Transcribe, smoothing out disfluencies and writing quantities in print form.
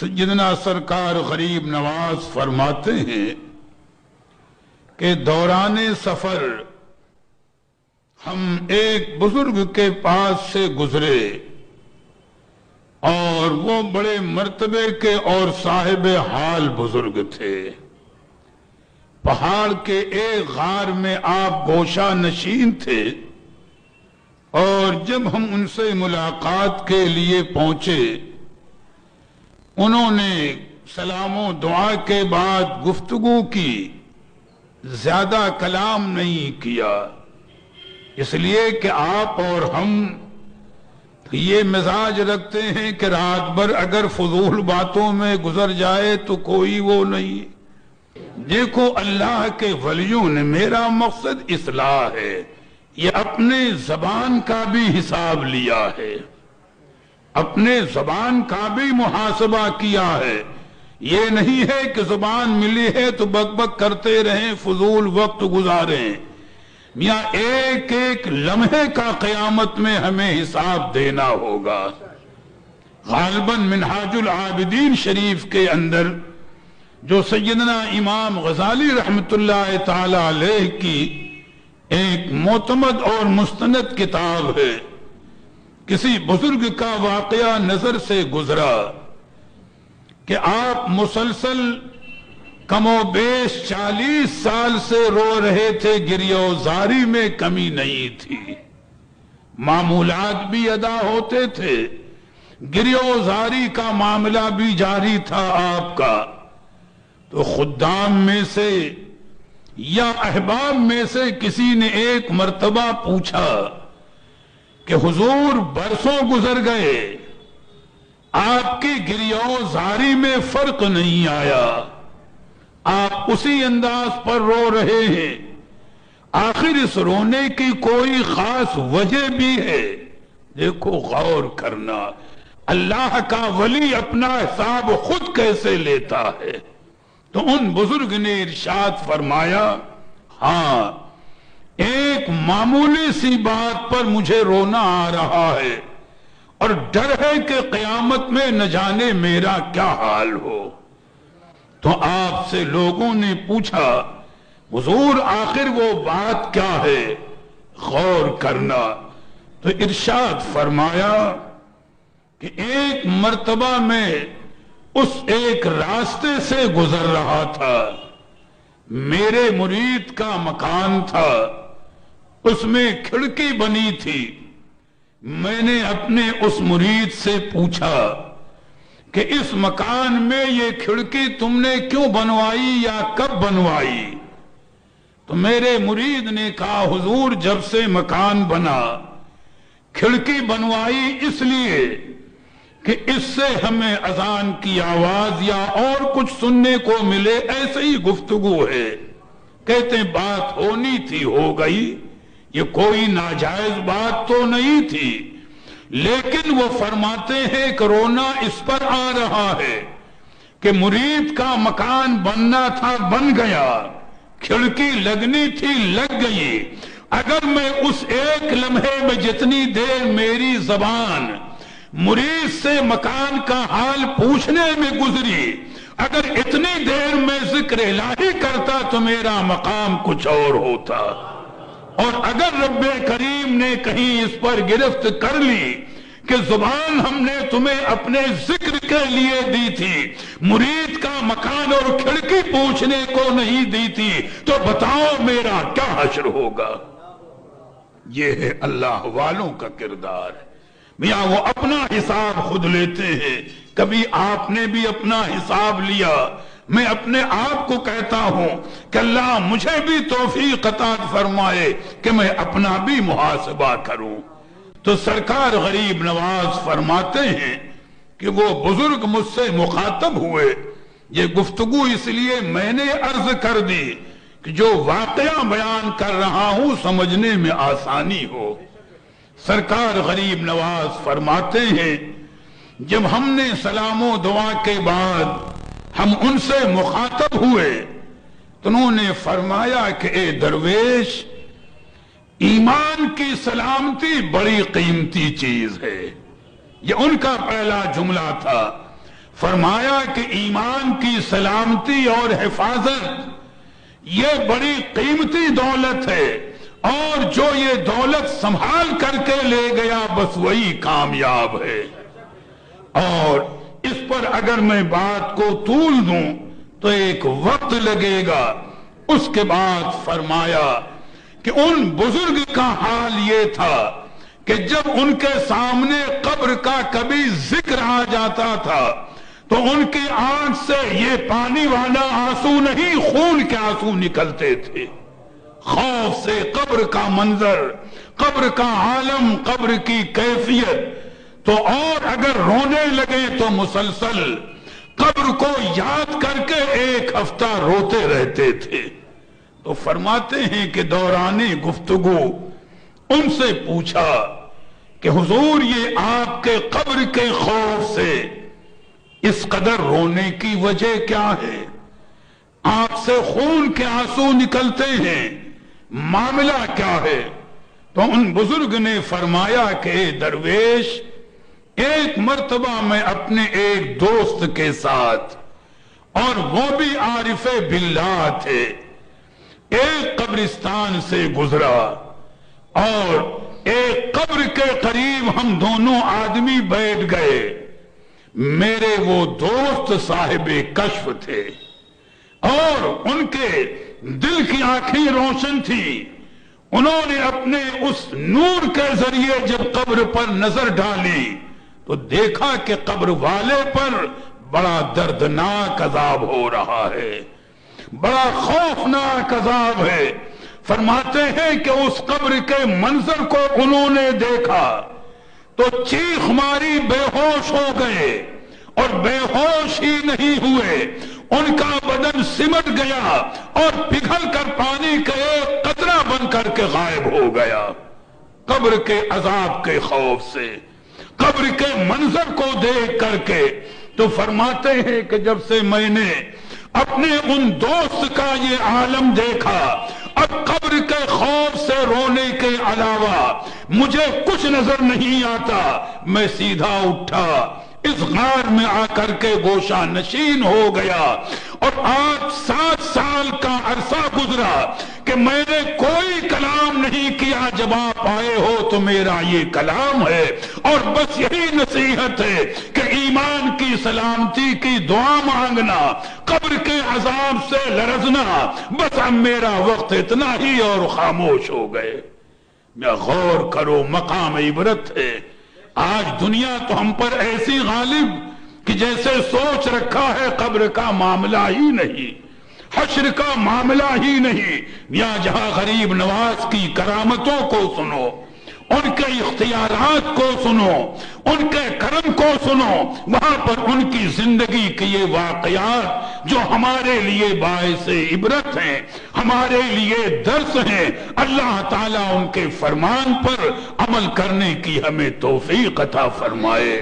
سیدنا سرکار غریب نواز فرماتے ہیں کہ دوران سفر ہم ایک بزرگ کے پاس سے گزرے اور وہ بڑے مرتبے کے اور صاحب حال بزرگ تھے۔ پہاڑ کے ایک غار میں آپ گوشہ نشین تھے اور جب ہم ان سے ملاقات کے لیے پہنچے انہوں نے سلام و دعا کے بعد گفتگو کی، زیادہ کلام نہیں کیا، اس لیے کہ آپ اور ہم یہ مزاج رکھتے ہیں کہ رات بھر اگر فضول باتوں میں گزر جائے تو کوئی وہ نہیں۔ دیکھو اللہ کے ولیوں نے، میرا مقصد اصلاح ہے، یہ اپنے زبان کا بھی حساب لیا ہے، اپنے زبان کا بھی محاسبہ کیا ہے۔ یہ نہیں ہے کہ زبان ملی ہے تو بک بک کرتے رہیں، فضول وقت گزاریں۔ میاں ایک ایک لمحے کا قیامت میں ہمیں حساب دینا ہوگا۔ غالباً منہاج العابدین شریف کے اندر جو سیدنا امام غزالی رحمت اللہ تعالی علیہ کی ایک معتمد اور مستند کتاب ہے، کسی بزرگ کا واقعہ نظر سے گزرا کہ آپ مسلسل کم و بیش 40 سال سے رو رہے تھے، گریہ و زاری میں کمی نہیں تھی، معمولات بھی ادا ہوتے تھے، گریہ و زاری کا معاملہ بھی جاری تھا آپ کا۔ تو خدام میں سے یا احباب میں سے کسی نے ایک مرتبہ پوچھا کہ حضور برسوں گزر گئے، آپ کی گریہ و زاری میں فرق نہیں آیا، آپ اسی انداز پر رو رہے ہیں، آخر اس رونے کی کوئی خاص وجہ بھی ہے؟ دیکھو غور کرنا، اللہ کا ولی اپنا حساب خود کیسے لیتا ہے۔ تو ان بزرگ نے ارشاد فرمایا، ہاں ایک معمولی سی بات پر مجھے رونا آ رہا ہے اور ڈر ہے کہ قیامت میں نہ جانے میرا کیا حال ہو۔ تو آپ سے لوگوں نے پوچھا، حضور آخر وہ بات کیا ہے؟ غور کرنا۔ تو ارشاد فرمایا کہ ایک مرتبہ میں اس ایک راستے سے گزر رہا تھا، میرے مرید کا مکان تھا، اس میں کھڑکی بنی تھی، میں نے اپنے اس مرید سے پوچھا کہ اس مکان میں یہ کھڑکی تم نے کیوں بنوائی یا کب بنوائی؟ تو میرے مرید نے کہا، حضور جب سے مکان بنا کھڑکی بنوائی اس لیے کہ اس سے ہمیں اذان کی آواز یا اور کچھ سننے کو ملے، ایسے ہی گفتگو ہے۔ کہتے ہیں بات ہونی تھی ہو گئی، یہ کوئی ناجائز بات تو نہیں تھی، لیکن وہ فرماتے ہیں کہ رونا اس پر آ رہا ہے کہ مرید کا مکان بننا تھا بن گیا، کھڑکی لگنی تھی لگ گئی، اگر میں اس ایک لمحے میں جتنی دیر میری زبان مرید سے مکان کا حال پوچھنے میں گزری، اگر اتنی دیر میں ذکر الہی کرتا تو میرا مقام کچھ اور ہوتا، اور اگر رب کریم نے کہیں اس پر گرفت کر لی کہ زبان ہم نے تمہیں اپنے ذکر کے لیے دی تھی، مرید کا مکان اور کھڑکی پوچھنے کو نہیں دی تھی، تو بتاؤ میرا کیا حشر ہوگا؟ یہ ہے اللہ والوں کا کردار۔ میاں وہ اپنا حساب خود لیتے ہیں، کبھی آپ نے بھی اپنا حساب لیا؟ میں اپنے آپ کو کہتا ہوں کہ اللہ مجھے بھی توفیق عطا فرمائے کہ میں اپنا بھی محاسبہ کروں۔ تو سرکار غریب نواز فرماتے ہیں کہ وہ بزرگ مجھ سے مخاطب ہوئے، یہ گفتگو اس لیے میں نے عرض کر دی کہ جو واقعہ بیان کر رہا ہوں سمجھنے میں آسانی ہو۔ سرکار غریب نواز فرماتے ہیں جب ہم نے سلام و دعا کے بعد ہم ان سے مخاطب ہوئے تو انہوں نے فرمایا کہ اے درویش، ایمان کی سلامتی بڑی قیمتی چیز ہے، یہ ان کا پہلا جملہ تھا۔ فرمایا کہ ایمان کی سلامتی اور حفاظت یہ بڑی قیمتی دولت ہے، اور جو یہ دولت سنبھال کر کے لے گیا بس وہی کامیاب ہے۔ اور اس پر اگر میں بات کو طول دوں تو ایک وقت لگے گا۔ اس کے بعد فرمایا کہ ان بزرگ کا حال یہ تھا کہ جب ان کے سامنے قبر کا کبھی ذکر آ جاتا تھا تو ان کی آنکھ سے یہ پانی والا آنسو نہیں، خون کے آنسو نکلتے تھے، خوف سے۔ قبر کا منظر، قبر کا عالم، قبر کی کیفیت، تو اور اگر رونے لگے تو مسلسل قبر کو یاد کر کے ایک ہفتہ روتے رہتے تھے۔ تو فرماتے ہیں کہ دوران گفتگو ان سے پوچھا کہ حضور یہ آپ کے قبر کے خوف سے اس قدر رونے کی وجہ کیا ہے؟ آنکھ سے خون کے آنسو نکلتے ہیں، معاملہ کیا ہے؟ تو ان بزرگ نے فرمایا کہ درویش، ایک مرتبہ میں اپنے ایک دوست کے ساتھ، اور وہ بھی عارف باللہ تھے، ایک قبرستان سے گزرا، اور ایک قبر کے قریب ہم دونوں آدمی بیٹھ گئے۔ میرے وہ دوست صاحب کشف تھے، اور ان کے دل کی آنکھیں روشن تھی۔ انہوں نے اپنے اس نور کے ذریعے جب قبر پر نظر ڈالی تو دیکھا کہ قبر والے پر بڑا دردناک عذاب ہو رہا ہے، بڑا خوفناک عذاب ہے۔ فرماتے ہیں کہ اس قبر کے منظر کو انہوں نے دیکھا تو چیخ ماری بے ہوش ہو گئے، اور بے ہوش ہی نہیں ہوئے، ان کا بدن سمٹ گیا اور پگھل کر پانی کا ایک قطرہ بن کر کے غائب ہو گیا، قبر کے عذاب کے خوف سے، قبر کے منظر کو دیکھ کر کے۔ تو فرماتے ہیں کہ جب سے میں نے اپنے ان دوست کا یہ عالم دیکھا، اب قبر کے خوف سے رونے کے علاوہ مجھے کچھ نظر نہیں آتا۔ میں سیدھا اٹھا، اس غار میں آ کر کے گوشہ نشین ہو گیا، اور آج 7 سال کا عرصہ گزرا کہ میں نے کوئی کلام نہیں کیا۔ جب آپ آئے ہو تو میرا یہ کلام ہے، اور بس یہی نصیحت ہے کہ ایمان کی سلامتی کی دعا مانگنا، قبر کے عذاب سے لرزنا، بس اب میرا وقت اتنا ہی، اور خاموش ہو گئے۔ میں غور کرو، مقام عبرت ہے۔ آج دنیا تو ہم پر ایسی غالب کہ جیسے سوچ رکھا ہے قبر کا معاملہ ہی نہیں، حشر کا معاملہ ہی نہیں۔ یا جہاں غریب نواز کی کرامتوں کو سنو، ان کے اختیارات کو سنو، ان کے کرم کو سنو، وہاں پر ان کی زندگی کے یہ واقعات جو ہمارے لیے باعث عبرت ہیں، ہمارے لیے درس ہیں۔ اللہ تعالیٰ ان کے فرمان پر عمل کرنے کی ہمیں توفیق عطا فرمائے۔